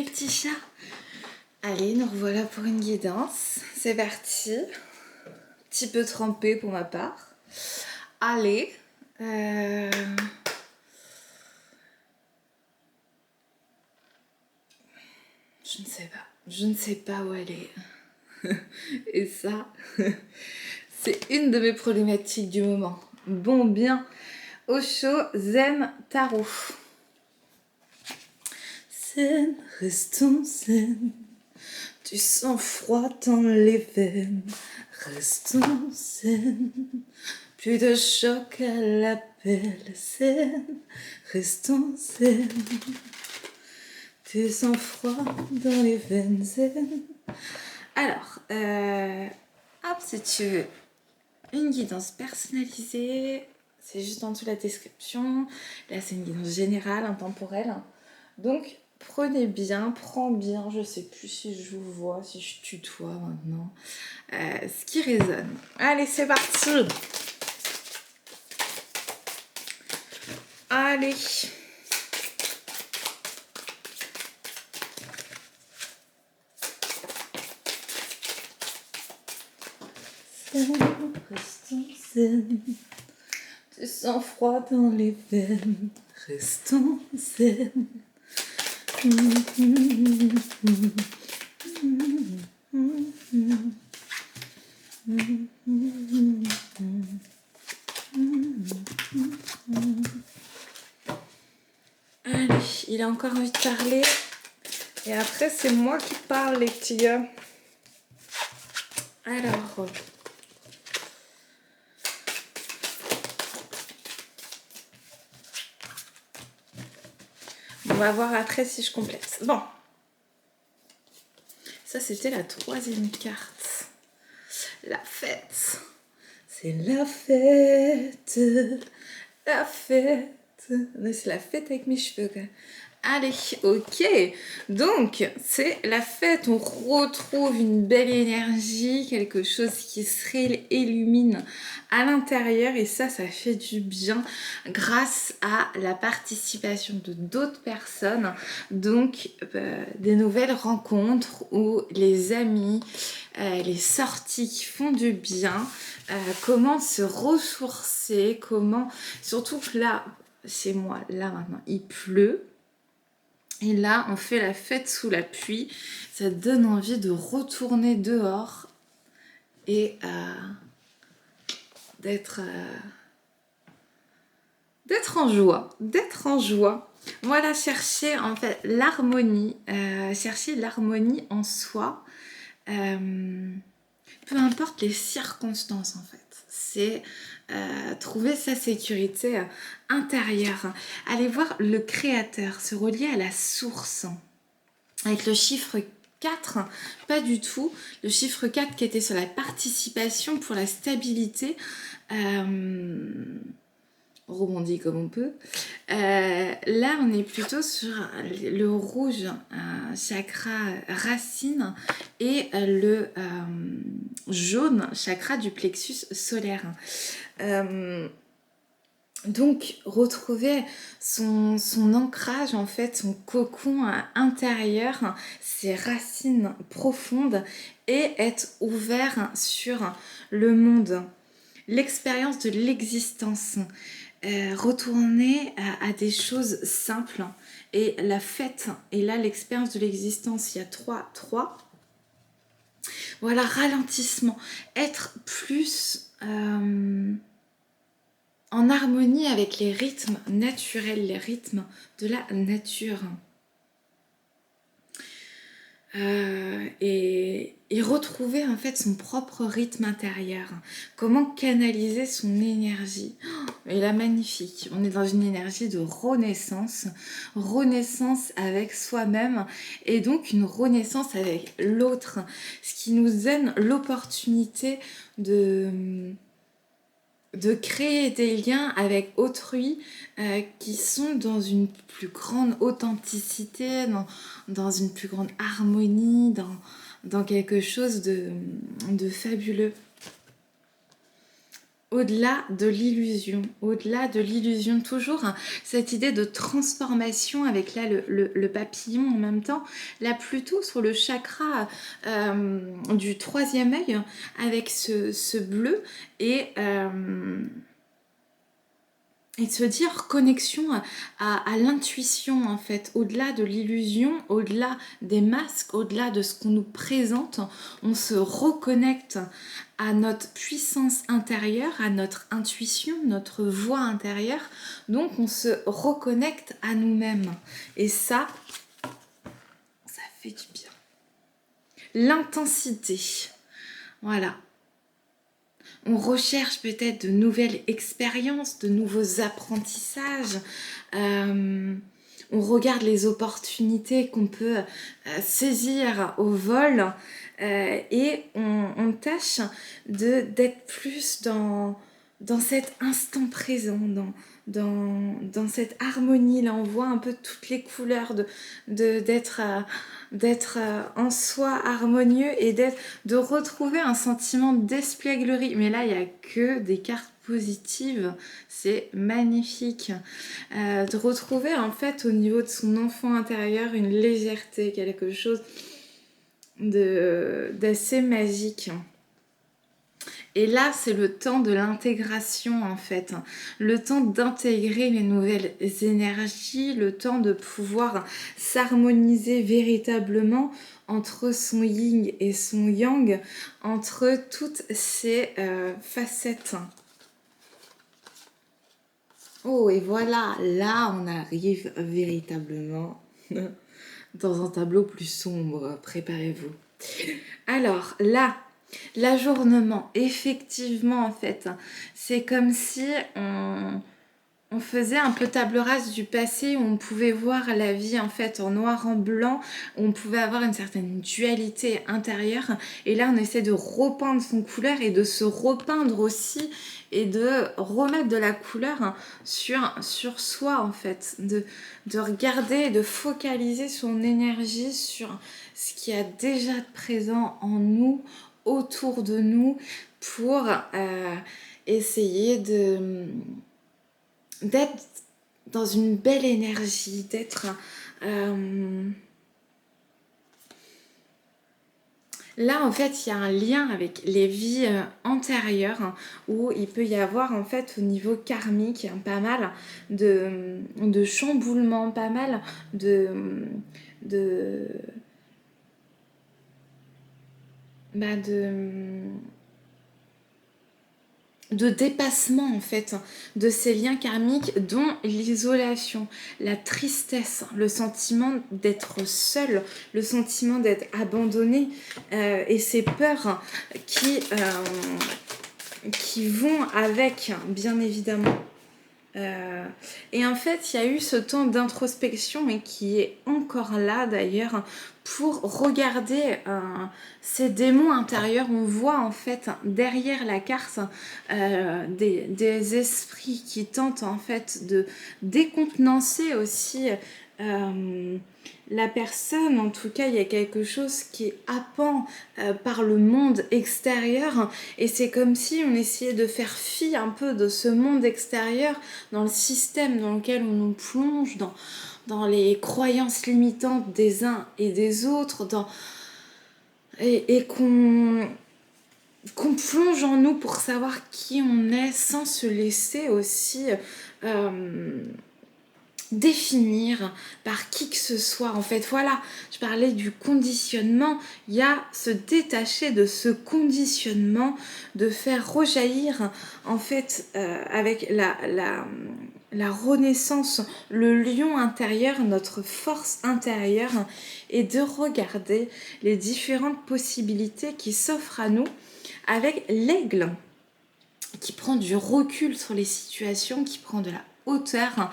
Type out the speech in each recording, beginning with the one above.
les petits chats. Allez, nous revoilà pour une guidance. C'est parti. Petit peu trempé pour ma part. Allez. Je ne sais pas. Je ne sais pas où aller. Et ça, c'est une de mes problématiques du moment. Bon, bien. Osho, zen, tarot. Zen, restons zen. Du sang-froid dans les veines. Restons zen. Plus de choc à l'appel. Zen, restons zen. Du sang-froid dans les veines. Zen. Alors, hop, si tu veux une guidance personnalisée, c'est juste en dessous de la description. Là, c'est une guidance générale, intemporelle. Donc, prends bien, je sais plus si je vous vois, si je tutoie maintenant, ce qui résonne. Allez, c'est parti. Allez. Restons zen, du sang-froid dans les veines, restons zen. Allez, il a encore envie de parler. Et après, c'est moi qui parle, les petits gars. Alors... on va voir après si je complète. Bon. Ça, c'était la troisième carte. La fête. C'est la fête. La fête. C'est la fête avec mes cheveux, quoi. Allez, ok. Donc, c'est la fête. On retrouve une belle énergie, quelque chose qui se illumine à l'intérieur. Et ça fait du bien grâce à la participation de d'autres personnes. Donc, des nouvelles rencontres ou les amis, les sorties qui font du bien. Comment se ressourcer, comment... Surtout que là, chez moi, là maintenant, il pleut. Et là, on fait la fête sous la pluie. Ça donne envie de retourner dehors et d'être en joie. D'être en joie. Voilà, chercher en fait l'harmonie. Chercher l'harmonie en soi. Peu importe les circonstances en fait. C'est trouver sa sécurité intérieure. Aller voir le créateur, se relier à la source. Avec le chiffre 4, pas du tout. Le chiffre 4 qui était sur la participation pour la stabilité. Rebondit comme on peut. Là, on est plutôt sur le rouge, chakra racine, et le jaune, chakra du plexus solaire. Donc, retrouver son ancrage, en fait, son cocon intérieur, ses racines profondes, et être ouvert sur le monde, l'expérience de l'existence. Retourner à des choses simples. Et la fête, et là, l'expérience de l'existence, il y a 3. Voilà, ralentissement. Être plus... en harmonie avec les rythmes naturels, les rythmes de la nature. Et retrouver en fait son propre rythme intérieur. Comment canaliser son énergie. Et là, magnifique. On est dans une énergie de renaissance. Renaissance avec soi-même et donc une renaissance avec l'autre. Ce qui nous donne l'opportunité de créer des liens avec autrui qui sont dans une plus grande authenticité, dans une plus grande harmonie, dans quelque chose de fabuleux. au-delà de l'illusion toujours, hein, cette idée de transformation avec là le papillon en même temps, là plutôt sur le chakra du troisième œil, avec ce bleu et de se dire connexion à l'intuition en fait, au-delà de l'illusion, au-delà des masques, au-delà de ce qu'on nous présente, on se reconnecte à notre puissance intérieure, à notre intuition, notre voix intérieure, donc on se reconnecte à nous-mêmes. Et ça fait du bien. L'intensité, voilà. On recherche peut-être de nouvelles expériences, de nouveaux apprentissages. On regarde les opportunités qu'on peut saisir au vol et on tâche d'être plus dans cet instant présent, dans cette harmonie. Là, on voit un peu toutes les couleurs d'être en soi harmonieux et de retrouver un sentiment d'espièglerie. Mais là, il n'y a que des cartes positives, c'est magnifique. De retrouver en fait au niveau de son enfant intérieur une légèreté, quelque chose d'assez magique. Et là, c'est le temps de l'intégration en fait, le temps d'intégrer les nouvelles énergies, le temps de pouvoir s'harmoniser véritablement entre son yin et son yang, entre toutes ces facettes. Oh, et voilà, là on arrive véritablement dans un tableau plus sombre, préparez-vous. Alors là, l'ajournement, effectivement en fait, c'est comme si on faisait un peu table rase du passé où on pouvait voir la vie en fait en noir en blanc, où on pouvait avoir une certaine dualité intérieure et là on essaie de repeindre son couleur et de se repeindre aussi et de remettre de la couleur sur soi en fait, de regarder, de focaliser son énergie sur ce qui a déjà de présent en nous, autour de nous, pour essayer d'être dans une belle énergie, d'être... Là, en fait, il y a un lien avec les vies antérieures où il peut y avoir, en fait, au niveau karmique, pas mal de chamboulements, pas mal de dépassement en fait de ces liens karmiques, dont l'isolation, la tristesse, le sentiment d'être seul, le sentiment d'être abandonné et ces peurs qui vont avec, bien évidemment. Et en fait, il y a eu ce temps d'introspection et qui est encore là d'ailleurs pour regarder ces démons intérieurs. On voit en fait derrière la carte des esprits qui tentent en fait de décontenancer aussi la personne. En tout cas, il y a quelque chose qui est happant par le monde extérieur et c'est comme si on essayait de faire fi un peu de ce monde extérieur dans le système dans lequel on nous plonge, dans les croyances limitantes des uns et des autres, et qu'on plonge en nous pour savoir qui on est sans se laisser aussi définir par qui que ce soit. En fait, voilà, je parlais du conditionnement. Il y a se détacher de ce conditionnement, de faire rejaillir en fait avec la renaissance, le lion intérieur, notre force intérieure, et de regarder les différentes possibilités qui s'offrent à nous avec l'aigle qui prend du recul sur les situations, qui prend de la hauteur,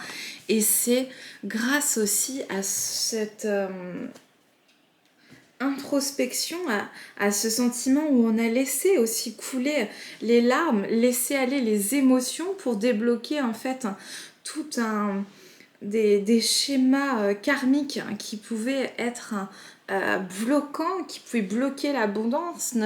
et c'est grâce aussi à cette introspection, à ce sentiment où on a laissé aussi couler les larmes, laissé aller les émotions pour débloquer en fait tout des schémas karmiques qui pouvaient être bloquants, qui pouvaient bloquer l'abondance,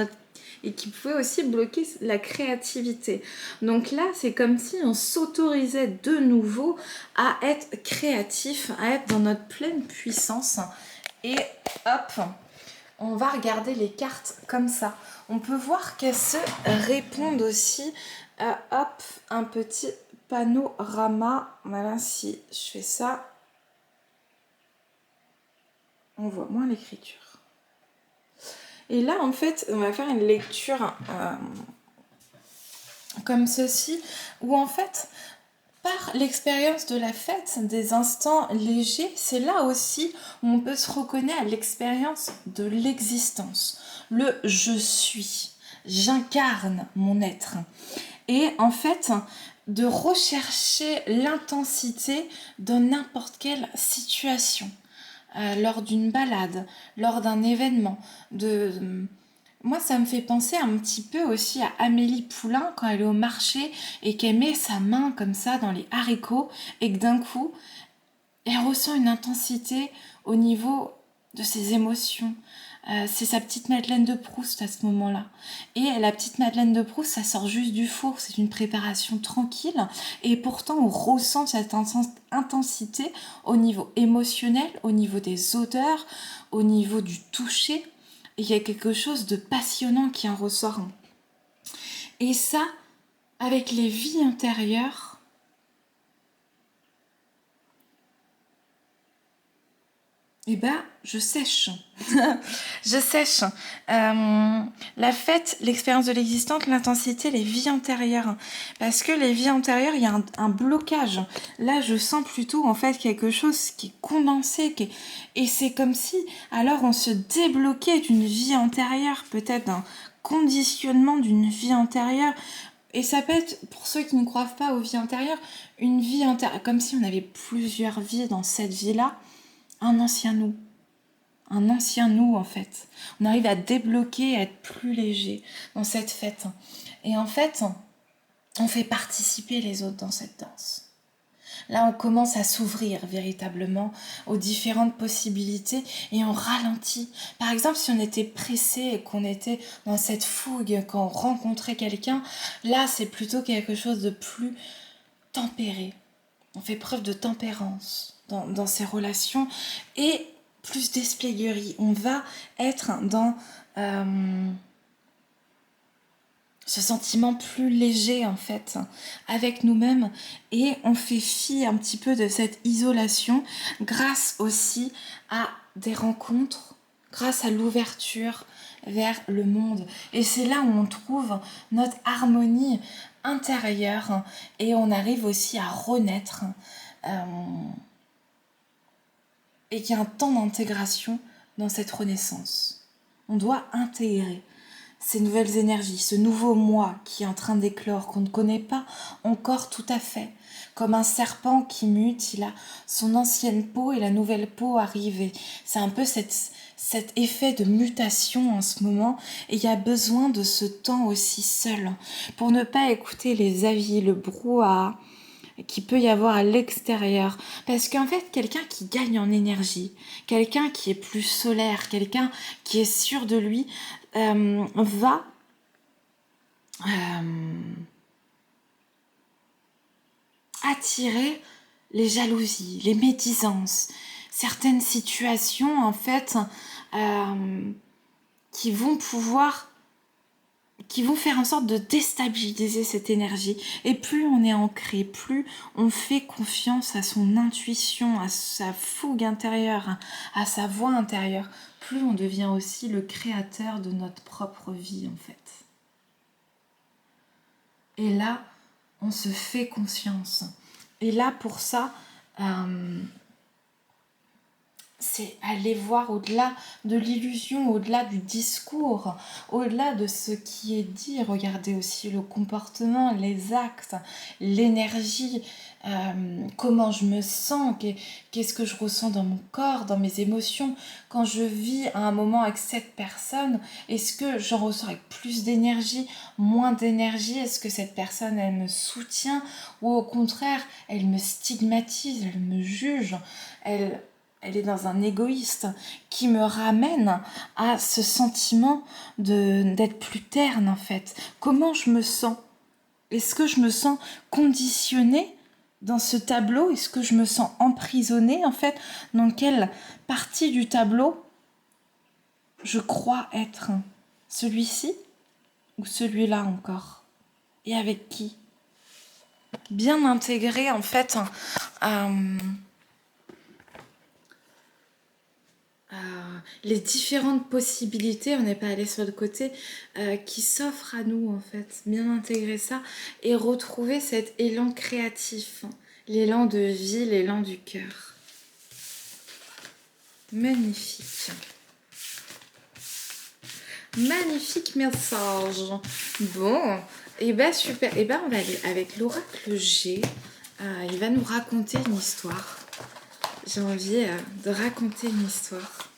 et qui pouvait aussi bloquer la créativité. Donc là, c'est comme si on s'autorisait de nouveau à être créatif, à être dans notre pleine puissance. Et hop, on va regarder les cartes comme ça. On peut voir qu'elles se répondent aussi à un petit panorama. Voilà, si je fais ça, on voit moins l'écriture. Et là, en fait, on va faire une lecture comme ceci, où en fait, par l'expérience de la fête, des instants légers, c'est là aussi où on peut se reconnaître à l'expérience de l'existence. Le je suis, j'incarne mon être. Et en fait, de rechercher l'intensité dans n'importe quelle situation. Lors d'une balade, lors d'un événement. Moi, ça me fait penser un petit peu aussi à Amélie Poulain quand elle est au marché et qu'elle met sa main comme ça dans les haricots et que d'un coup, elle ressent une intensité au niveau de ses émotions. C'est sa petite Madeleine de Proust à ce moment-là. Et la petite Madeleine de Proust, ça sort juste du four, c'est une préparation tranquille. Et pourtant, on ressent cette intensité au niveau émotionnel, au niveau des odeurs, au niveau du toucher. Et il y a quelque chose de passionnant qui en ressort. Et ça, avec les vies intérieures, eh ben, je sèche. Je sèche. La fête, l'expérience de l'existence, l'intensité, les vies antérieures. Parce que les vies antérieures, il y a un blocage. Là, je sens plutôt en fait quelque chose qui est condensé. Et c'est comme si, alors, on se débloquait d'une vie antérieure, peut-être d'un conditionnement d'une vie antérieure. Et ça peut être, pour ceux qui ne croient pas aux vies antérieures, une vie antérieure, comme si on avait plusieurs vies dans cette vie-là. Un ancien nous en fait. On arrive à débloquer, à être plus léger dans cette fête. Et en fait, on fait participer les autres dans cette danse. Là, on commence à s'ouvrir véritablement aux différentes possibilités et on ralentit. Par exemple, si on était pressé et qu'on était dans cette fougue quand on rencontrait quelqu'un, là, c'est plutôt quelque chose de plus tempéré. On fait preuve de tempérance dans ces relations et plus d'espièglerie. On va être dans ce sentiment plus léger en fait avec nous-mêmes et on fait fi un petit peu de cette isolation grâce aussi à des rencontres, grâce à l'ouverture vers le monde. Et c'est là où on trouve notre harmonie intérieure et on arrive aussi à renaître et qu'il y a un temps d'intégration dans cette renaissance. On doit intégrer ces nouvelles énergies, ce nouveau moi qui est en train d'éclore, qu'on ne connaît pas encore tout à fait. Comme un serpent qui mute, il a son ancienne peau et la nouvelle peau arrive. Et c'est un peu cet effet de mutation en ce moment. Et il y a besoin de ce temps aussi seul pour ne pas écouter les avis, le brouhaha qu'il peut y avoir à l'extérieur. Parce qu'en fait, quelqu'un qui gagne en énergie, quelqu'un qui est plus solaire, quelqu'un qui est sûr de lui, va attirer les jalousies, les médisances, certaines situations en fait qui vont faire en sorte de déstabiliser cette énergie. Et plus on est ancré, plus on fait confiance à son intuition, à sa fougue intérieure, à sa voix intérieure, plus on devient aussi le créateur de notre propre vie en fait. Et là, on se fait conscience. Et là, pour ça, c'est aller voir au-delà de l'illusion, au-delà du discours, au-delà de ce qui est dit. Regardez aussi le comportement, les actes, l'énergie, comment je me sens, qu'est-ce que je ressens dans mon corps, dans mes émotions. Quand je vis à un moment avec cette personne, est-ce que j'en ressens avec plus d'énergie, moins d'énergie? Est-ce que cette personne, elle me soutient ou au contraire, elle me stigmatise, elle me juge, elle est dans un égoïste qui me ramène à ce sentiment d'être plus terne en fait. Comment je me sens? Est-ce que je me sens conditionnée dans ce tableau? Est-ce que je me sens emprisonnée en fait? Dans quelle partie du tableau je crois être? Celui-ci ou celui-là encore? Et avec qui? Bien intégrer en fait les différentes possibilités, on n'est pas allé sur le côté, qui s'offrent à nous en fait. Bien intégrer ça et retrouver cet élan créatif, l'élan de vie, l'élan du cœur. Magnifique. Magnifique message. Bon, et ben super. Et ben on va aller avec l'oracle G. Il va nous raconter une histoire. J'ai envie de raconter une histoire.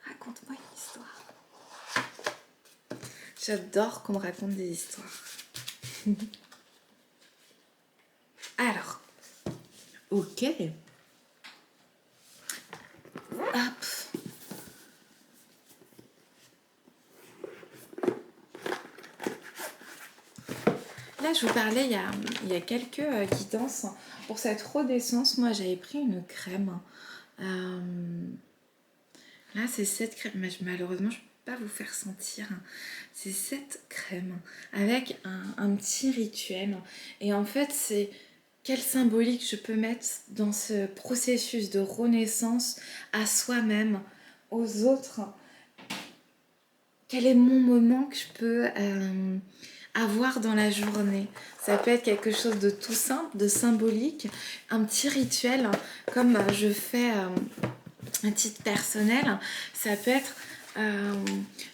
Raconte-moi une histoire. J'adore qu'on me raconte des histoires. Alors, ok. Hop. Là, je vous parlais il y a quelques guidances. Pour cette redescence, moi, j'avais pris une crème. Là, c'est cette crème. Mais malheureusement, je ne peux pas vous faire sentir. C'est cette crème avec un petit rituel. Et en fait, c'est quelle symbolique je peux mettre dans ce processus de renaissance à soi-même, aux autres. Quel est mon moment que je peux avoir dans la journée? Ça peut être quelque chose de tout simple, de symbolique, un petit rituel, comme je fais à titre personnel. Ça peut être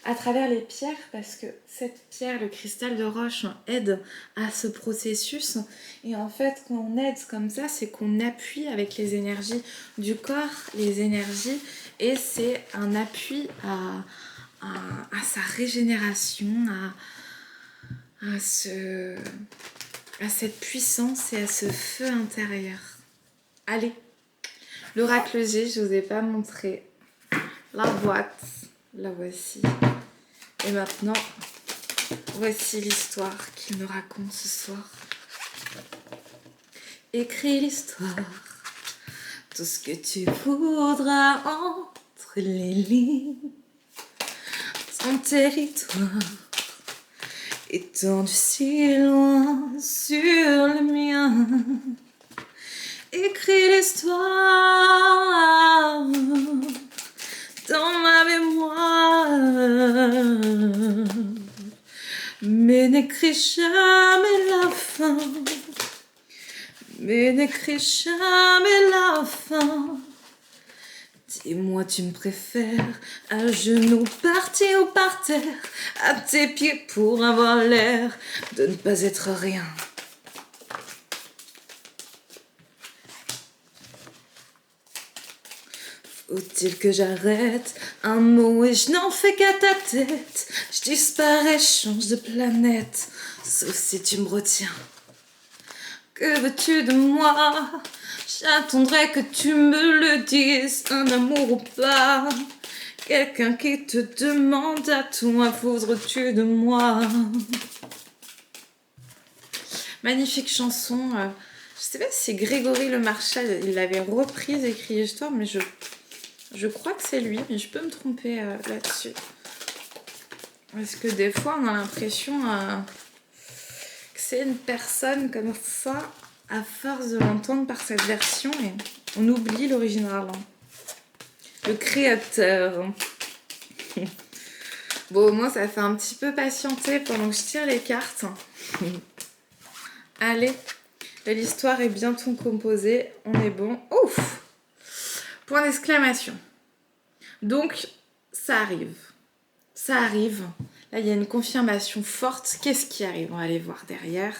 à travers les pierres, parce que cette pierre, le cristal de roche, aide à ce processus. Et en fait, quand on aide comme ça, c'est qu'on appuie avec les énergies du corps, les énergies, et c'est un appui à sa régénération, à cette puissance et à ce feu intérieur. Allez, l'oracle G, je ne vous ai pas montré la boîte, la voici. Et maintenant, voici l'histoire qu'il nous raconte ce soir. Écris l'histoire, tout ce que tu voudras entre les lignes. Ton territoire étendu si loin sur le mien. Écris l'histoire dans ma mémoire, mais n'écris jamais la fin, mais n'écris jamais la fin. Dis-moi, tu me préfères à genoux, parti ou par terre, à tes pieds pour avoir l'air de ne pas être rien. Faut-il que j'arrête un mot et je n'en fais qu'à ta tête? Je disparais, change de planète, sauf si tu me retiens. Que veux-tu de moi? J'attendrai que tu me le dises, un amour ou pas. Quelqu'un qui te demande à toi, voudrais-tu de moi? Magnifique chanson. Je sais pas si Grégory Le Marchal, il l'avait reprise, écrit l'histoire, mais je crois que c'est lui, mais je peux me tromper là-dessus. Parce que des fois, on a l'impression que c'est une personne comme ça, à force de l'entendre par cette version, et on oublie l'original. Le créateur. Bon, moi, ça fait un petit peu patienter pendant que je tire les cartes. Allez, l'histoire est bientôt composée, on est bon. Ouf! Point d'exclamation. Donc, ça arrive. Ça arrive. Là, il y a une confirmation forte. Qu'est-ce qui arrive? On va aller voir derrière.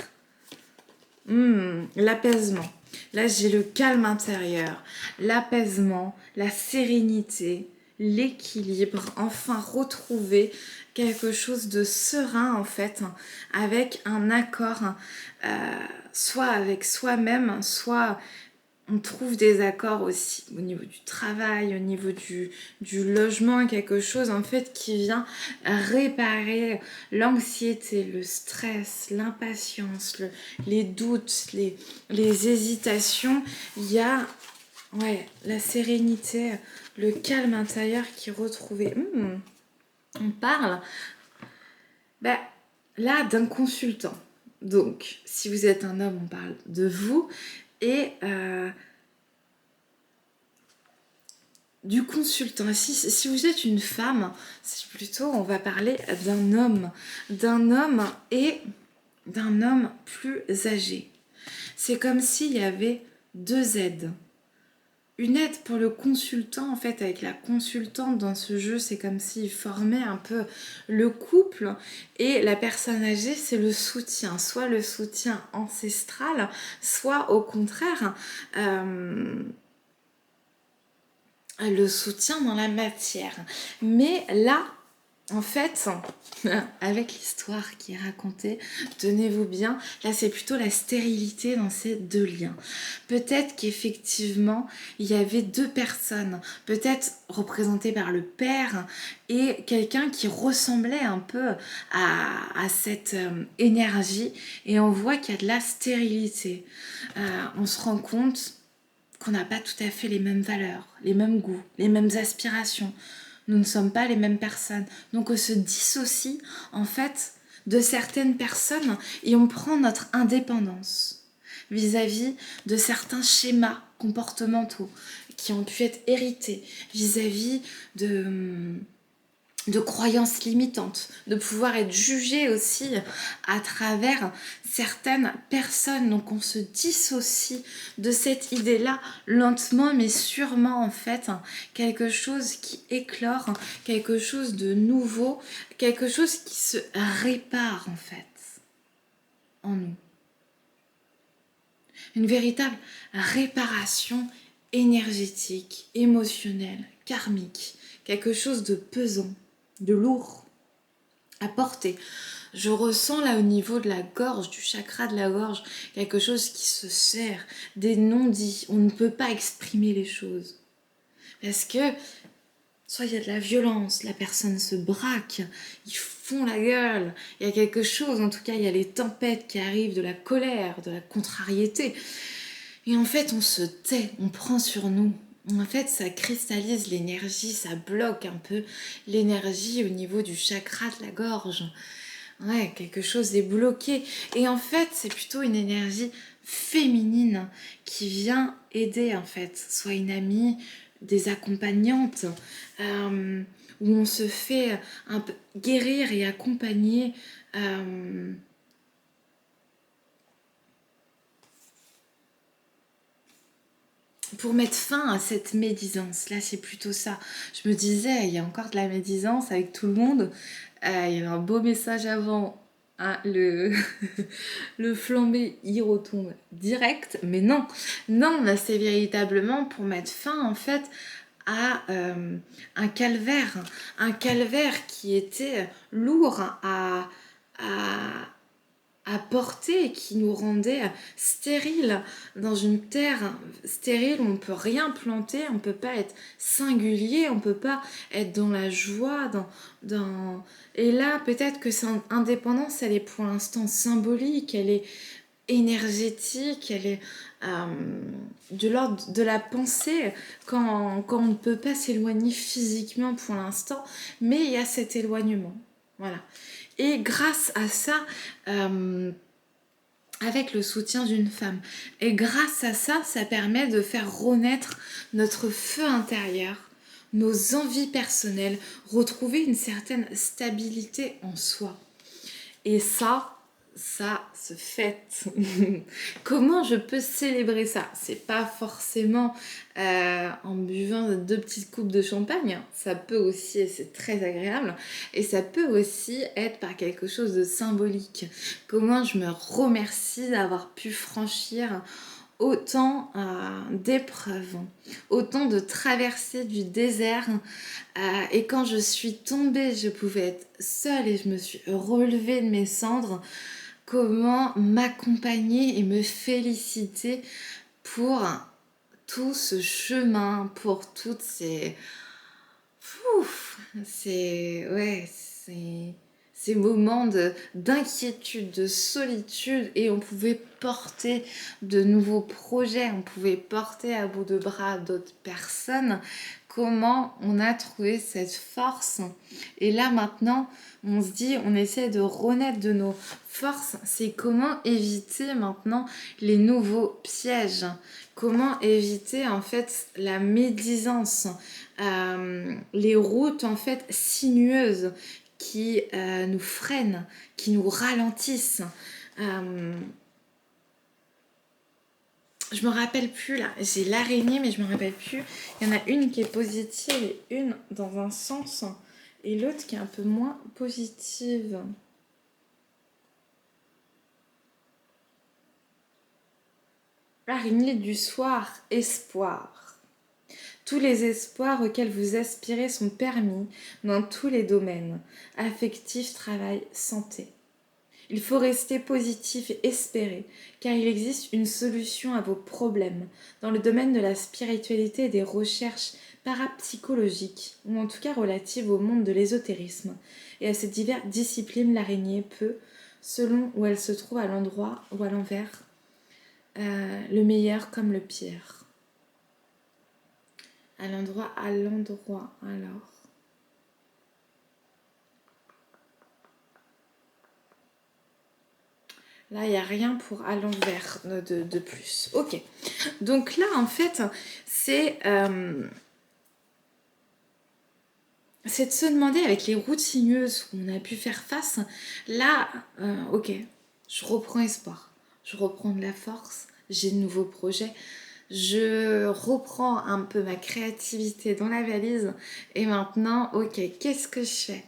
L'apaisement. Là, j'ai le calme intérieur, l'apaisement, la sérénité, l'équilibre. Enfin, retrouver quelque chose de serein, en fait, avec un accord, soit avec soi-même, soit on trouve des accords aussi au niveau du travail, au niveau du logement, quelque chose en fait qui vient réparer l'anxiété, le stress, l'impatience, les doutes, les hésitations. Il y a la sérénité, le calme intérieur qui est retrouvé. On parle là d'un consultant. Donc, si vous êtes un homme, on parle de vous. Et du consultant. Si vous êtes une femme, c'est plutôt, on va parler d'un homme et d'un homme plus âgé. C'est comme s'il y avait deux aides. Une aide pour le consultant, en fait, avec la consultante dans ce jeu, c'est comme s'il formait un peu le couple, et la personne âgée, c'est le soutien, soit le soutien ancestral, soit au contraire, le soutien dans la matière. Mais là, en fait, avec l'histoire qui est racontée, tenez-vous bien, là c'est plutôt la stérilité dans ces deux liens. Peut-être qu'effectivement, il y avait deux personnes, peut-être représentées par le père et quelqu'un qui ressemblait un peu à cette énergie, et on voit qu'il y a de la stérilité. On se rend compte qu'on n'a pas tout à fait les mêmes valeurs, les mêmes goûts, les mêmes aspirations. Nous ne sommes pas les mêmes personnes. Donc on se dissocie en fait de certaines personnes et on prend notre indépendance vis-à-vis de certains schémas comportementaux qui ont pu être hérités, vis-à-vis de croyances limitantes, de pouvoir être jugé aussi à travers certaines personnes. Donc on se dissocie de cette idée-là lentement mais sûrement, en fait, quelque chose qui éclore, quelque chose de nouveau, quelque chose qui se répare en fait en nous. Une véritable réparation énergétique, émotionnelle, karmique, quelque chose de pesant, de lourd à porter. Je ressens là au niveau de la gorge, du chakra de la gorge, quelque chose qui se serre, des non-dits. On ne peut pas exprimer les choses. Parce que soit il y a de la violence, la personne se braque, ils font la gueule, il y a quelque chose, en tout cas il y a les tempêtes qui arrivent, de la colère, de la contrariété. Et en fait on se tait, on prend sur nous. En fait, ça cristallise l'énergie, ça bloque un peu l'énergie au niveau du chakra de la gorge. Ouais, quelque chose est bloqué. Et en fait, c'est plutôt une énergie féminine qui vient aider, en fait. Soit une amie, des accompagnantes, où on se fait un peu guérir et accompagner. Pour mettre fin à cette médisance. Là, c'est plutôt ça. Je me disais, il y a encore de la médisance avec tout le monde. Il y avait un beau message avant. Hein, le flambé y retombe direct. Mais non, non, là, c'est véritablement pour mettre fin, en fait, à un calvaire. Un calvaire qui était lourd à porter, qui nous rendait stériles, dans une terre stérile où on ne peut rien planter, on ne peut pas être singulier, on ne peut pas être dans la joie, et là peut-être que cette indépendance, elle est pour l'instant symbolique, elle est énergétique, elle est de l'ordre de la pensée, quand on ne peut pas s'éloigner physiquement pour l'instant, mais il y a cet éloignement. Voilà. Et grâce à ça, avec le soutien d'une femme, et grâce à ça, ça permet de faire renaître notre feu intérieur, nos envies personnelles, retrouver une certaine stabilité en soi. Et ça se fête. Comment je peux célébrer ça? C'est pas forcément en buvant 2 petites coupes de champagne. Ça peut aussi, et c'est très agréable, et ça peut aussi être par quelque chose de symbolique. Comment je me remercie d'avoir pu franchir autant d'épreuves, autant de traversées du désert, et quand je suis tombée, je pouvais être seule et je me suis relevée de mes cendres. Comment m'accompagner et me féliciter pour tout ce chemin, pour toutes ces... Ouf, ces moments d'inquiétude, de solitude, et on pouvait porter de nouveaux projets, on pouvait porter à bout de bras d'autres personnes. Comment on a trouvé cette force? Et là maintenant, on se dit, on essaie de renaître de nos forces. C'est comment éviter maintenant les nouveaux pièges? Comment éviter en fait la médisance, les routes en fait sinueuses qui nous freinent, qui nous ralentissent. Je me rappelle plus là, j'ai l'araignée mais je me rappelle plus. Il y en a une qui est positive et une dans un sens et l'autre qui est un peu moins positive. Araignée du soir, espoir. Tous les espoirs auxquels vous aspirez sont permis dans tous les domaines, affectif, travail, santé. Il faut rester positif et espérer, car il existe une solution à vos problèmes dans le domaine de la spiritualité et des recherches parapsychologiques, ou en tout cas relatives au monde de l'ésotérisme. Et à ces diverses disciplines, l'araignée peut, selon où elle se trouve à l'endroit ou à l'envers, le meilleur comme le pire. À l'endroit, alors. Là, il n'y a rien pour à l'envers de plus. Ok. Donc là, en fait, c'est de se demander avec les routes sinueuses où on a pu faire face. Là, ok, je reprends espoir. Je reprends de la force. J'ai de nouveaux projets. Je reprends un peu ma créativité dans la valise. Et maintenant, ok, qu'est-ce que je fais?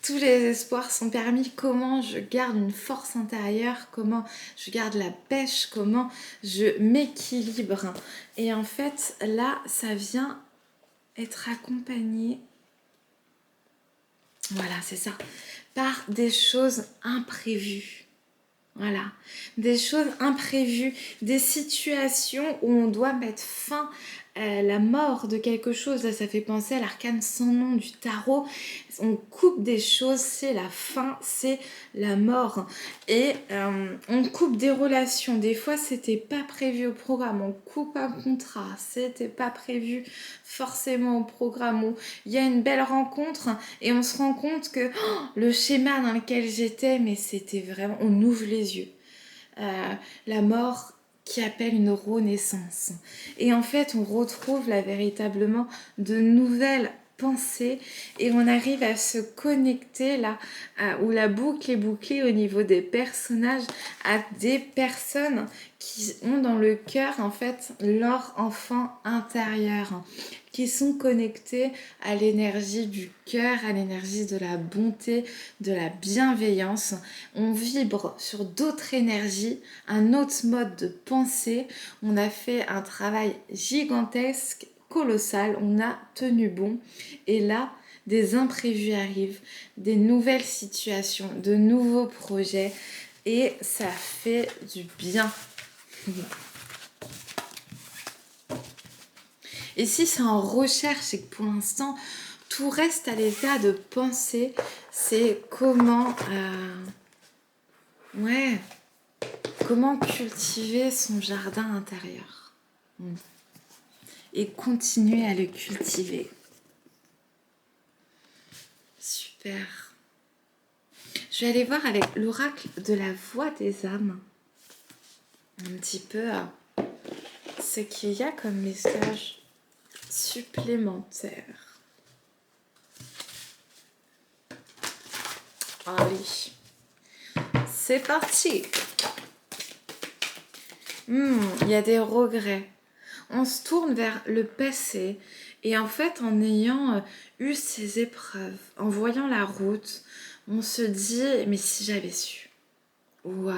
Tous les espoirs sont permis. Comment je garde une force intérieure? Comment je garde la pêche? Comment je m'équilibre? Et en fait, là, ça vient être accompagné, voilà, c'est ça, par des choses imprévues. Voilà, des choses imprévues, des situations où on doit mettre fin à la mort de quelque chose. Là, ça fait penser à l'arcane sans nom du tarot. On coupe des choses, c'est la fin, c'est la mort. Et on coupe des relations. Des fois, c'était pas prévu au programme. On coupe un contrat, c'était pas prévu forcément au programme. Où il y a une belle rencontre et on se rend compte que le schéma dans lequel j'étais, mais c'était vraiment... On ouvre les yeux. La mort qui appelle une renaissance. Et en fait, on retrouve là véritablement de nouvelles pensées et on arrive à se connecter là où la boucle est bouclée au niveau des personnages à des personnes qui ont dans le cœur en fait leur enfant intérieur, qui sont connectés à l'énergie du cœur, à l'énergie de la bonté, de la bienveillance. On vibre sur d'autres énergies, un autre mode de pensée. On a fait un travail gigantesque, colossal, on a tenu bon. Et là, des imprévus arrivent, des nouvelles situations, de nouveaux projets et ça fait du bien. Et si c'est en recherche et que pour l'instant tout reste à l'état de pensée, c'est comment comment cultiver son jardin intérieur et continuer à le cultiver. Super. Je vais aller voir avec l'oracle de la voix des âmes un petit peu ce qu'il y a comme message supplémentaire. Allez, c'est parti. Il y a des regrets. On se tourne vers le passé et en fait en ayant eu ces épreuves, en voyant la route, on se dit mais si j'avais su, ou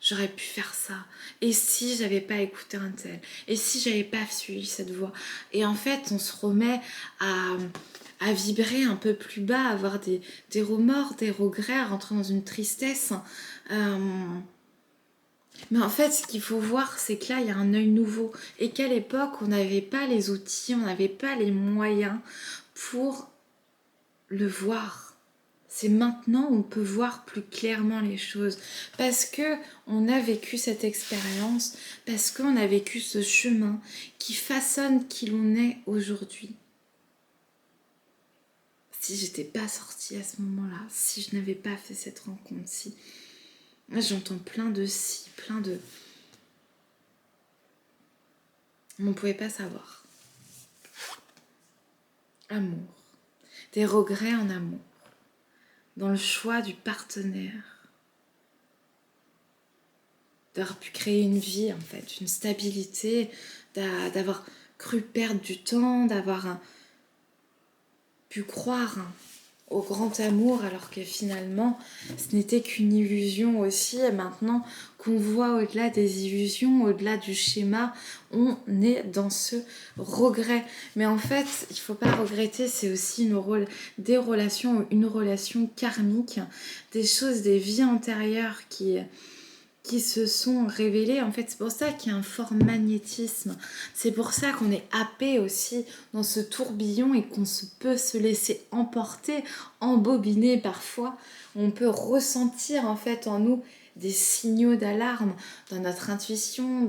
j'aurais pu faire ça, et si j'avais pas écouté un tel, et si j'avais pas suivi cette voie. Et en fait on se remet à vibrer un peu plus bas, à avoir des remords, des regrets, à rentrer dans une tristesse. Mais en fait, ce qu'il faut voir, c'est que là, il y a un œil nouveau. Et qu'à l'époque, on n'avait pas les outils, on n'avait pas les moyens pour le voir. C'est maintenant on peut voir plus clairement les choses. Parce que on a vécu cette expérience, parce qu'on a vécu ce chemin qui façonne qui l'on est aujourd'hui. Si j'étais pas sortie à ce moment-là, si je n'avais pas fait cette rencontre, si... Là, j'entends plein de si, plein de... On ne pouvait pas savoir. Amour. Des regrets en amour. Dans le choix du partenaire. D'avoir pu créer une vie, en fait, une stabilité, d'avoir cru perdre du temps, d'avoir pu croire au grand amour alors que finalement ce n'était qu'une illusion aussi. Et maintenant qu'on voit au-delà des illusions, au-delà du schéma, on est dans ce regret. Mais en fait, il ne faut pas regretter, c'est aussi des relations, une relation karmique, des choses, des vies antérieures qui se sont révélées. En fait, c'est pour ça qu'il y a un fort magnétisme. C'est pour ça qu'on est happé aussi dans ce tourbillon et qu'on peut se laisser emporter, embobiner parfois. On peut ressentir en fait en nous des signaux d'alarme dans notre intuition,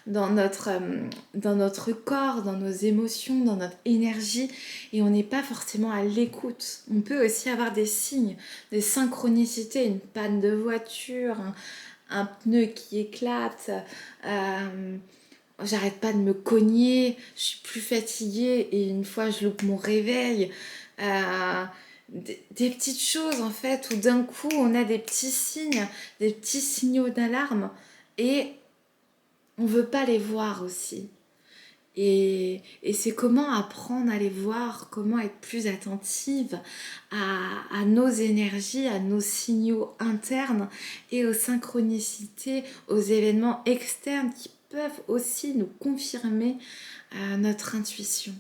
dans notre corps, dans nos émotions, dans notre énergie, et on n'est pas forcément à l'écoute. On peut aussi avoir des signes, des synchronicités, une panne de voiture, un pneu qui éclate, j'arrête pas de me cogner, je suis plus fatiguée et une fois je loupe mon réveil, des petites choses en fait où d'un coup on a des petits signes, des petits signaux d'alarme et on veut pas les voir aussi. Et c'est comment apprendre à les voir, comment être plus attentive à nos énergies, à nos signaux internes et aux synchronicités, aux événements externes qui peuvent aussi nous confirmer notre intuition.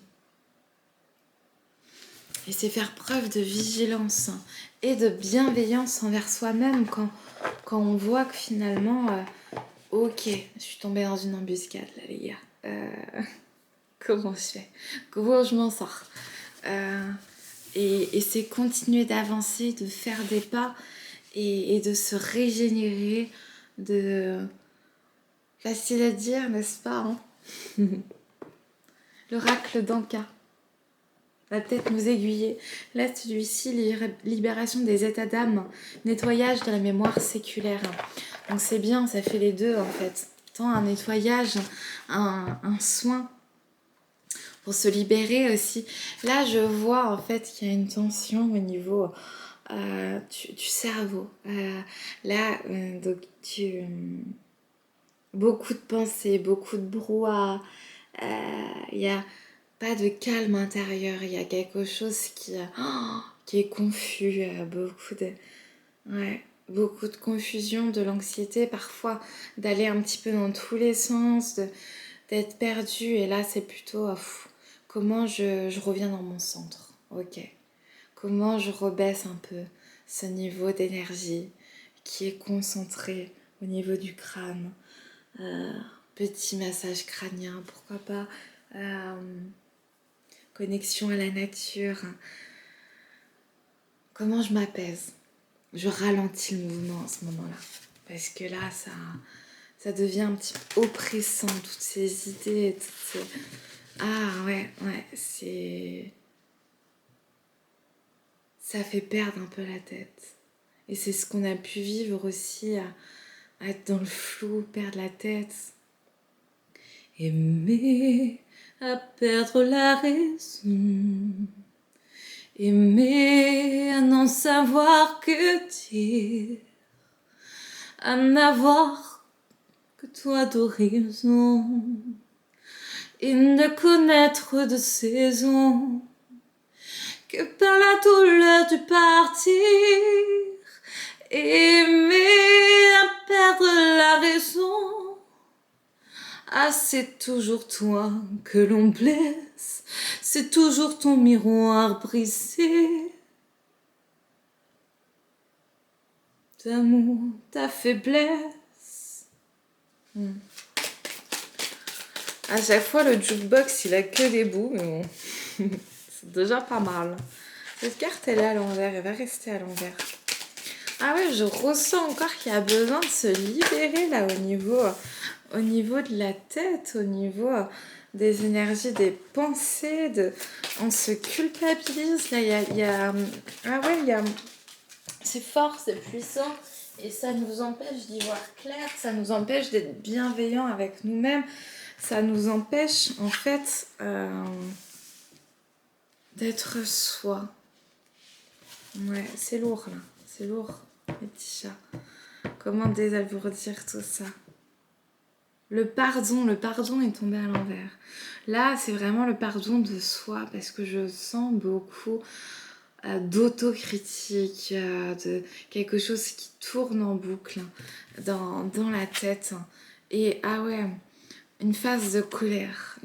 Et c'est faire preuve de vigilance et de bienveillance envers soi-même quand on voit que finalement, ok, je suis tombée dans une embuscade là les gars. Comment je fais? Comment je m'en sors? Et c'est continuer d'avancer, de faire des pas et de se régénérer, facile à dire, n'est-ce pas hein. L'oracle d'Anka va peut-être nous aiguiller. Là, celui-ci, libération des états d'âme, nettoyage de la mémoire séculaire. Donc c'est bien, ça fait les deux en fait. Tant un nettoyage, un soin pour se libérer aussi. Là, je vois en fait qu'il y a une tension au niveau du cerveau. Donc beaucoup de pensées, beaucoup de brouhaha. Il n'y a pas de calme intérieur. Il y a quelque chose qui est confus. Beaucoup de confusion, de l'anxiété, parfois d'aller un petit peu dans tous les sens, d'être perdu. Et là, c'est plutôt comment je reviens dans mon centre. Ok. Comment je rebaisse un peu ce niveau d'énergie qui est concentré au niveau du crâne. Petit massage crânien, pourquoi pas. Connexion à la nature. Comment je m'apaise. Je ralentis le mouvement à ce moment-là. Parce que là, ça devient un petit peu oppressant, toutes ces idées, toutes ces... Ah ouais, c'est... Ça fait perdre un peu la tête. Et c'est ce qu'on a pu vivre aussi, à être dans le flou, perdre la tête. Aimer à perdre la raison. Aimer à n'en savoir que dire. À n'avoir que toi d'horizon. Et ne connaître de saison que par la douleur du partir. Aimer à perdre la raison. Ah, c'est toujours toi que l'on blesse, c'est toujours ton miroir brisé. D'amour, ta faiblesse. À chaque fois, le jukebox, il a que des bouts, mais bon, c'est déjà pas mal. Cette carte, elle est à l'envers, elle va rester à l'envers. Ah ouais, je ressens encore qu'il y a besoin de se libérer là au niveau de la tête, au niveau des énergies, des pensées, on se culpabilise. Là, ah ouais, c'est fort, c'est puissant. Et ça nous empêche d'y voir clair, ça nous empêche d'être bienveillants avec nous-mêmes, ça nous empêche en fait d'être soi. Ouais, c'est lourd là, c'est lourd, les petits chats. Comment désalourdir tout ça? Le pardon est tombé à l'envers. Là, c'est vraiment le pardon de soi parce que je sens beaucoup d'autocritique, de quelque chose qui tourne en boucle dans la tête. Et ah ouais, une phase de colère,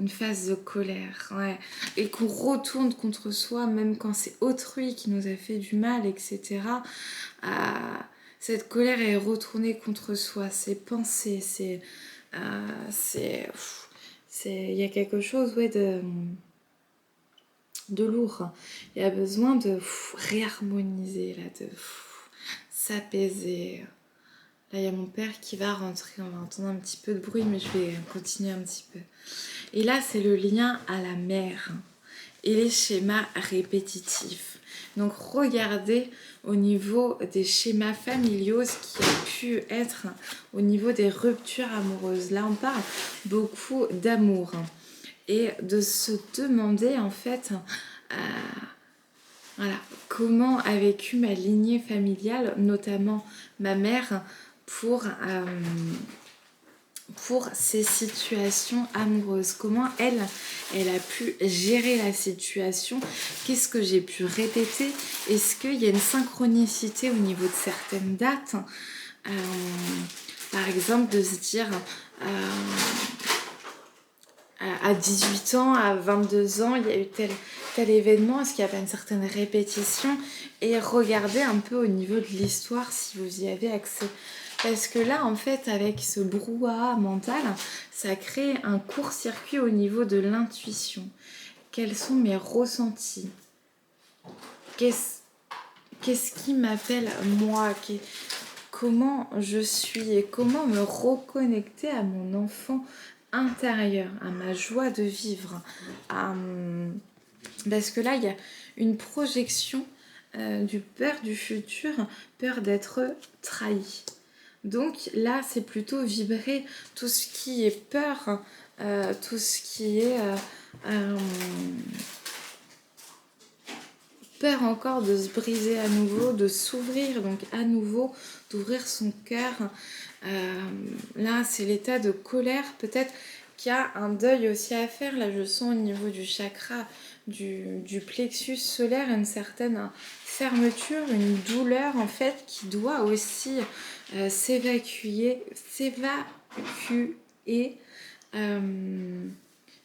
ouais. Et qu'on retourne contre soi, même quand c'est autrui qui nous a fait du mal, etc. Cette colère est retournée contre soi, ses pensées, il y a quelque chose, ouais, de lourd. Il y a besoin de réharmoniser, là, de s'apaiser. Là, il y a mon père qui va rentrer. On va entendre un petit peu de bruit, mais je vais continuer un petit peu. Et là, c'est le lien à la mère et les schémas répétitifs. Donc, regardez au niveau des schémas familiaux ce qui a pu être au niveau des ruptures amoureuses. Là, on parle beaucoup d'amour et de se demander en fait voilà, comment a vécu ma lignée familiale, notamment ma mère, pour ces situations amoureuses. Comment elle a pu gérer la situation? Qu'est-ce que j'ai pu répéter? Est-ce qu'il y a une synchronicité au niveau de certaines dates? Par exemple, de se dire à 18 ans, à 22 ans, il y a eu tel événement, est-ce qu'il n'y a pas une certaine répétition? Et regardez un peu au niveau de l'histoire si vous y avez accès. Parce que là, en fait, avec ce brouhaha mental, ça crée un court-circuit au niveau de l'intuition. Quels sont mes ressentis? Qu'est-ce qui m'appelle moi? Comment je suis et comment me reconnecter à mon enfant intérieur, à ma joie de vivre. Parce que là, il y a une projection du peur du futur, peur d'être trahi. Donc là, c'est plutôt vibrer tout ce qui est peur, tout ce qui est peur encore de se briser à nouveau, de s'ouvrir, donc à nouveau, d'ouvrir son cœur. Là, c'est l'état de colère, peut-être qu'il y a un deuil aussi à faire. Là, je sens au niveau du chakra, du plexus solaire, une certaine fermeture, une douleur en fait qui doit aussi s'évacuer.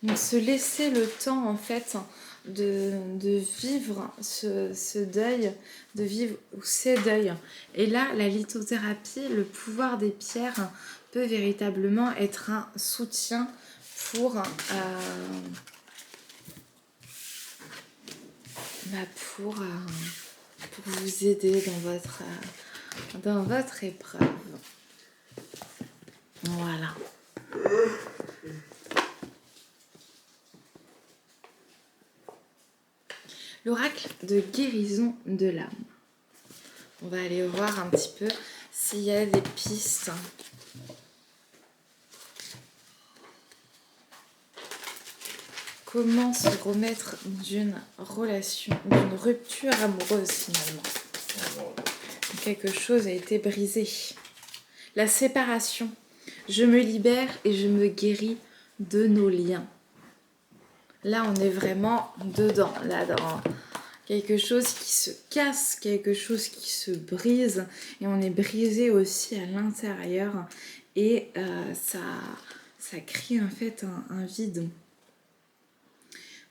Donc se laisser le temps en fait de vivre ce deuil, de vivre ces deuils. Et là, la lithothérapie, le pouvoir des pierres peut véritablement être un soutien pour vous aider dans votre épreuve. Voilà. L'oracle de guérison de l'âme. On va aller voir un petit peu s'il y a des pistes. Comment se remettre d'une relation, d'une rupture amoureuse finalement. Quelque chose a été brisé. La séparation. Je me libère et je me guéris de nos liens. Là, on est vraiment dedans, là, dans quelque chose qui se casse, quelque chose qui se brise. Et on est brisé aussi à l'intérieur. Et ça crée en fait un vide.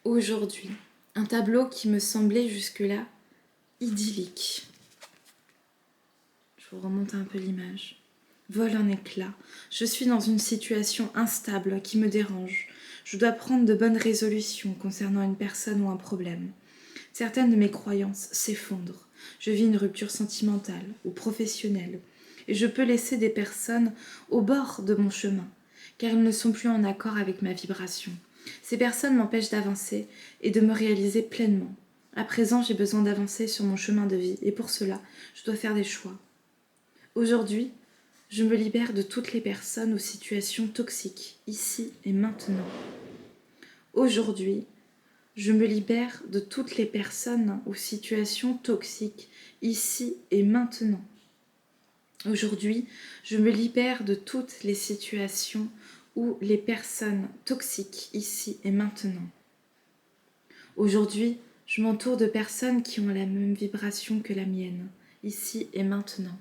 Aujourd'hui, un tableau qui me semblait jusque-là idyllique. Je vous remonte un peu l'image. vole en éclats. Je suis dans une situation instable qui me dérange. Je dois prendre de bonnes résolutions concernant une personne ou un problème. Certaines de mes croyances s'effondrent. Je vis une rupture sentimentale ou professionnelle. Et je peux laisser des personnes au bord de mon chemin, car elles ne sont plus en accord avec ma vibration. Ces personnes m'empêchent d'avancer et de me réaliser pleinement. À présent, j'ai besoin d'avancer sur mon chemin de vie, et pour cela, je dois faire des choix. Aujourd'hui, je me libère de toutes les personnes ou situations toxiques, ici et maintenant. Aujourd'hui, je me libère de toutes les personnes ou situations toxiques, ici et maintenant. Aujourd'hui, je me libère de toutes les situations ou les personnes toxiques, ici et maintenant. Aujourd'hui, je m'entoure de personnes qui ont la même vibration que la mienne, ici et maintenant.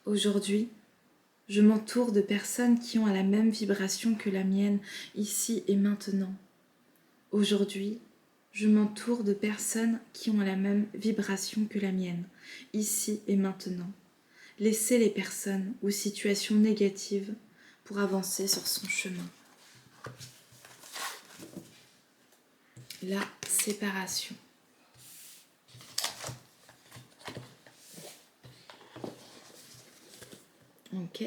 Aujourd'hui, je m'entoure de personnes qui ont la même vibration que la mienne, ici et maintenant. Aujourd'hui, je m'entoure de personnes qui ont la même vibration que la mienne, ici et maintenant. Laissez les personnes ou situations négatives pour avancer sur son chemin. La séparation. Ok.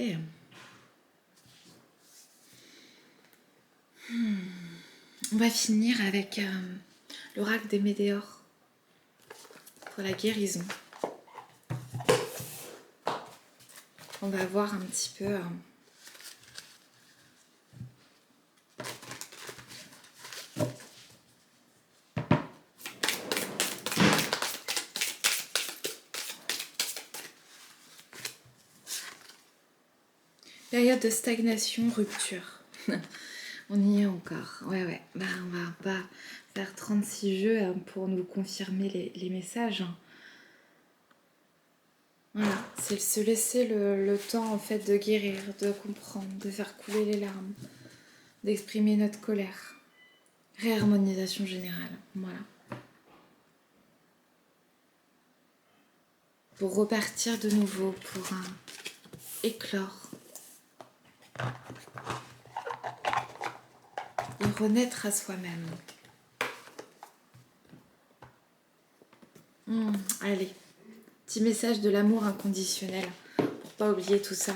On va finir avec l'oracle des météores pour la guérison. On va voir un petit peu période de stagnation, rupture. On y est encore. Ouais. Bah, on va pas faire 36 jeux pour nous confirmer les messages. Voilà, c'est se laisser le temps en fait de guérir, de comprendre, de faire couler les larmes, d'exprimer notre colère. Réharmonisation générale, voilà. Pour repartir de nouveau, pour éclore et renaître à soi-même. Allez, petit message de l'amour inconditionnel, pour pas oublier tout ça.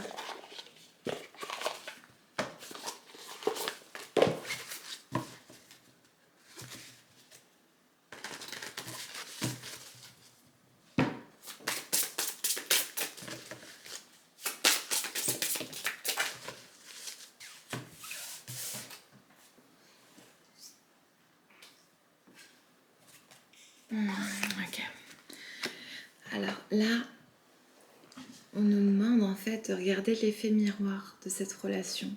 Ok. Alors là, on nous demande en fait de regarder l'effet miroir de cette relation,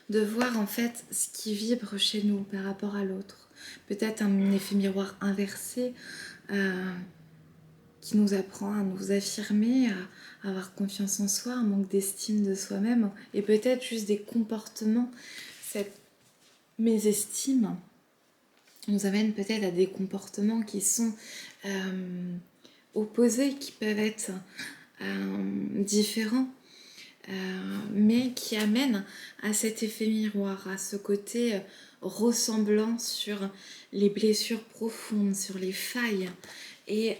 de voir en fait ce qui vibre chez nous par rapport à l'autre. Peut-être un effet miroir inversé qui nous apprend à nous affirmer, à avoir confiance en soi, un manque d'estime de soi-même, et peut-être juste des comportements, cette mésestime nous amène peut-être à des comportements qui sont opposés, qui peuvent être différents, mais qui amènent à cet effet miroir, à ce côté ressemblant sur les blessures profondes, sur les failles, et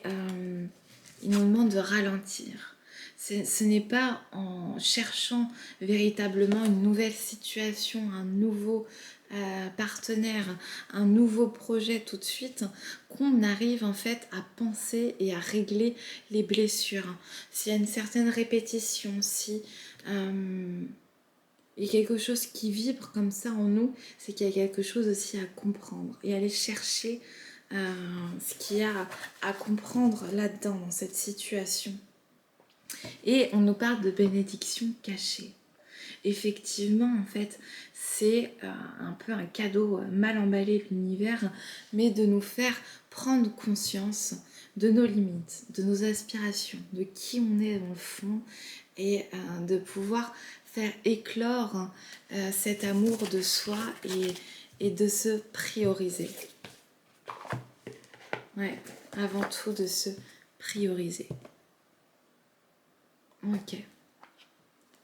il nous demande de ralentir. Ce n'est pas en cherchant véritablement une nouvelle situation, un nouveau partenaire, un nouveau projet tout de suite, qu'on arrive en fait à penser et à régler les blessures. S'il y a une certaine répétition, si il y a quelque chose qui vibre comme ça en nous, c'est qu'il y a quelque chose aussi à comprendre et aller chercher ce qu'il y a à comprendre là-dedans, dans cette situation. Et on nous parle de bénédiction cachée. Effectivement, en fait, c'est un peu un cadeau mal emballé de l'univers, mais de nous faire prendre conscience de nos limites, de nos aspirations, de qui on est dans le fond, et de pouvoir faire éclore cet amour de soi et de se prioriser. Ouais, avant tout de se prioriser. Ok.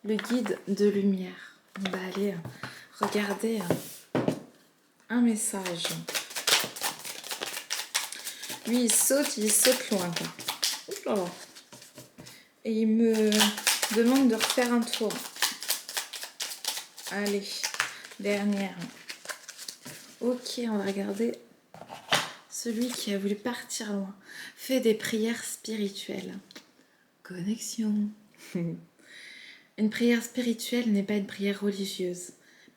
le guide de lumière. On va aller regarder un message. Lui, il saute loin, quoi. Oups là là. Et il me demande de refaire un tour. Allez, dernière. Ok, on va regarder celui qui a voulu partir loin. Fais des prières spirituelles. Connexion. Une prière spirituelle n'est pas une prière religieuse.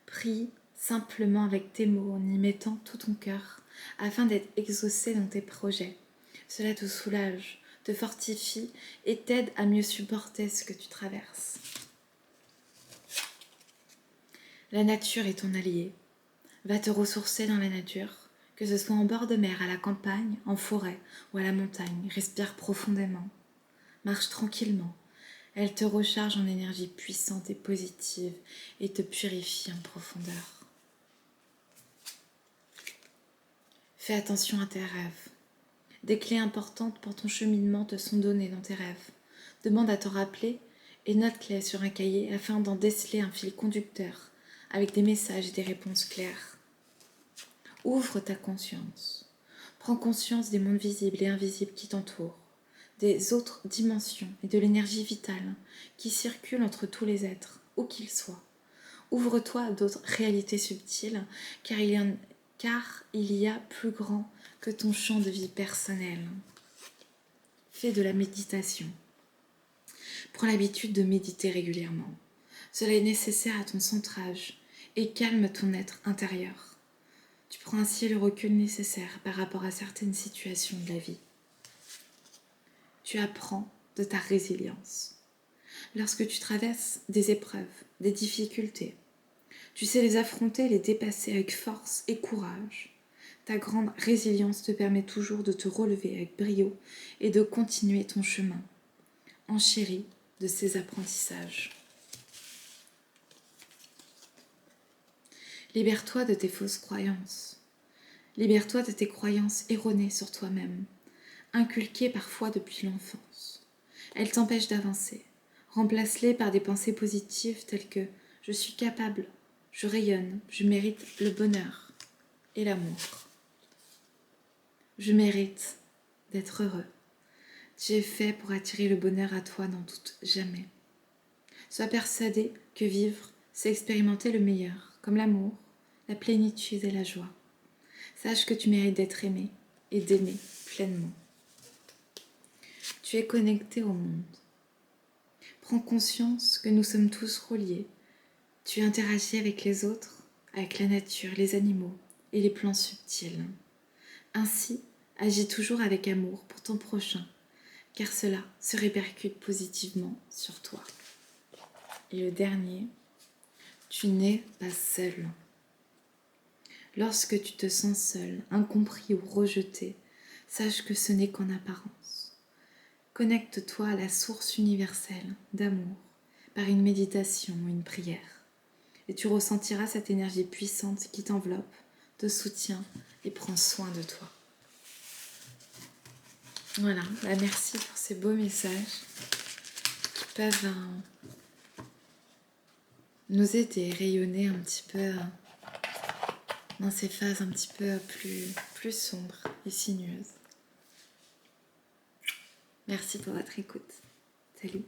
Prie simplement avec tes mots en y mettant tout ton cœur afin d'être exaucé dans tes projets. Cela te soulage, te fortifie et t'aide à mieux supporter ce que tu traverses. La nature est ton allié. Va te ressourcer dans la nature, que ce soit en bord de mer, à la campagne, en forêt ou à la montagne. Respire profondément. Marche tranquillement. Elle te recharge en énergie puissante et positive et te purifie en profondeur. Fais attention à tes rêves. Des clés importantes pour ton cheminement te sont données dans tes rêves. Demande à te rappeler et note-les sur un cahier afin d'en déceler un fil conducteur avec des messages et des réponses claires. Ouvre ta conscience. Prends conscience des mondes visibles et invisibles qui t'entourent, des autres dimensions et de l'énergie vitale qui circule entre tous les êtres, où qu'ils soient. Ouvre-toi à d'autres réalités subtiles, car il y a plus grand que ton champ de vie personnel. Fais de la méditation. Prends l'habitude de méditer régulièrement. Cela est nécessaire à ton centrage et calme ton être intérieur. Tu prends ainsi le recul nécessaire par rapport à certaines situations de la vie. Tu apprends de ta résilience. Lorsque tu traverses des épreuves, des difficultés, tu sais les affronter, les dépasser avec force et courage. Ta grande résilience te permet toujours de te relever avec brio et de continuer ton chemin, enchéri de ces apprentissages. Libère-toi de tes fausses croyances. Libère-toi de tes croyances erronées sur toi-même, inculquées parfois depuis l'enfance. Elles t'empêchent d'avancer. Remplace-les par des pensées positives telles que « je suis capable, je rayonne, je mérite le bonheur et l'amour. Je mérite d'être heureux. Tu es fait pour attirer le bonheur à toi, n'en doute jamais. Sois persuadé que vivre, c'est expérimenter le meilleur, comme l'amour, la plénitude et la joie. Sache que tu mérites d'être aimé et d'aimer pleinement. Tu es connecté au monde. Prends conscience que nous sommes tous reliés. Tu interagis avec les autres, avec la nature, les animaux et les plans subtils. Ainsi, agis toujours avec amour pour ton prochain, car cela se répercute positivement sur toi. Et le dernier, tu n'es pas seul. Lorsque tu te sens seul, incompris ou rejeté, sache que ce n'est qu'en apparence. Connecte-toi à la source universelle d'amour par une méditation ou une prière. Et tu ressentiras cette énergie puissante qui t'enveloppe, te soutient et prend soin de toi. Voilà, merci pour ces beaux messages qui peuvent nous aider à rayonner un petit peu dans ces phases un petit peu plus sombres et sinueuses. Merci pour votre écoute. Salut.